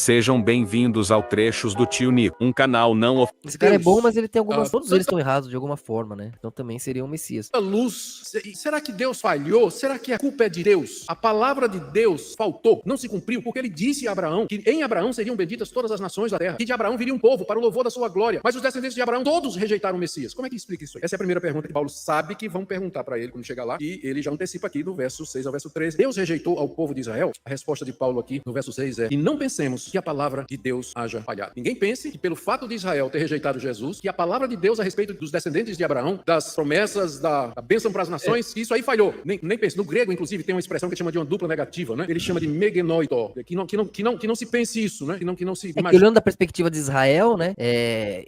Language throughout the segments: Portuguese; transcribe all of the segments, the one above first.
Sejam bem-vindos ao Trechos do Tio Nico, um canal não oficial. Esse cara é bom, mas ele tem algumas... Todos eles estão errados de alguma forma, né? Então também seria um Messias. A luz. Será que Deus falhou? Será que a culpa é de Deus? A palavra de Deus faltou, não se cumpriu, porque ele disse a Abraão que em Abraão seriam benditas todas as nações da terra, que de Abraão viria um povo para o louvor da sua glória. Mas os descendentes de Abraão todos rejeitaram o Messias. Como é que explica isso aí? Essa é a primeira pergunta que Paulo sabe que vão perguntar para ele quando chegar lá, e ele já antecipa aqui do verso 6 ao verso 13. Deus rejeitou ao povo de Israel? A resposta de Paulo aqui no verso 6 é: e não pensemos que a palavra de Deus haja falhado. Ninguém pense que pelo fato de Israel ter rejeitado Jesus, que a palavra de Deus a respeito dos descendentes de Abraão, das promessas, da bênção para as nações, isso aí falhou. Nem pense. No grego, inclusive, tem uma expressão que chama de uma dupla negativa, né? Ele chama de megenoito, que não se pense isso, né? Que não se imagine. Que olhando da perspectiva de Israel, né?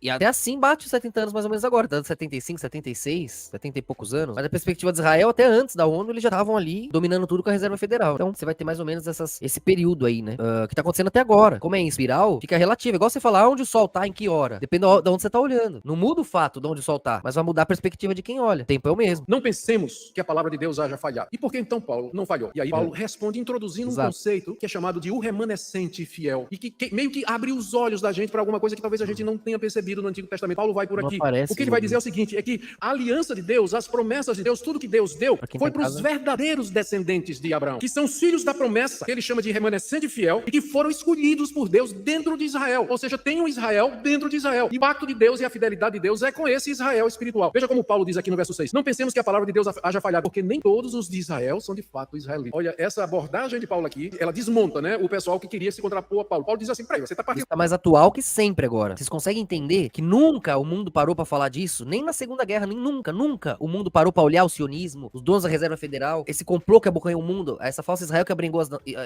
E até assim bate os 70 anos mais ou menos agora, dando 75, 76, 70 e poucos anos. Mas da perspectiva de Israel, até antes da ONU, eles já estavam ali dominando tudo com a Reserva Federal. Então você vai ter mais ou menos esse período aí, né? Que tá acontecendo até agora. Como é em espiral, fica relativo. É igual você falar onde o sol tá, em que hora. Depende de onde você tá olhando. Não muda o fato de onde o sol tá, mas vai mudar a perspectiva de quem olha. O tempo é o mesmo. Não pensemos que a palavra de Deus haja falhado. E por que então Paulo não falhou? E aí Paulo responde introduzindo um conceito que é chamado de o remanescente fiel. E que meio que abre os olhos da gente para alguma coisa que talvez a gente não tenha percebido no Antigo Testamento. Paulo vai por aqui. O que ele vai dizer é o seguinte, é que a aliança de Deus, as promessas de Deus, tudo que Deus deu, foi para os verdadeiros descendentes de Abraão, que são os filhos da promessa, que ele chama de remanescente fiel, e que foram escolhidos por Deus dentro de Israel. Ou seja, tem um Israel dentro de Israel. E o pacto de Deus e a fidelidade de Deus é com esse Israel espiritual. Veja como Paulo diz aqui no verso 6. Não pensemos que a palavra de Deus haja falhado, porque nem todos os de Israel são de fato israelitas. Olha, essa abordagem de Paulo aqui, ela desmonta, né, o pessoal que queria se contrapor a Paulo. Paulo diz assim, peraí, você tá partindo... Está mais atual que sempre agora. Vocês conseguem entender que nunca o mundo parou pra falar disso? Nem na Segunda Guerra, nem nunca o mundo parou pra olhar o sionismo, os donos da Reserva Federal, esse complô que abocanhou o mundo, essa falsa Israel que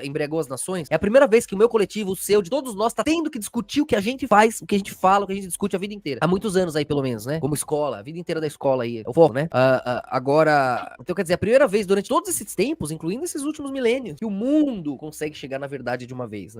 embriagou as nações. É a primeira vez que o meu coletivo, o seu, de todos nós, tá tendo que discutir o que a gente faz, o que a gente fala, o que a gente discute a vida inteira. Há muitos anos aí, pelo menos, né? Como escola, a vida inteira da escola aí. É o foco, né? Agora, então quer dizer, a primeira vez durante todos esses tempos, incluindo esses últimos milênios, que o mundo consegue chegar na verdade de uma vez, né?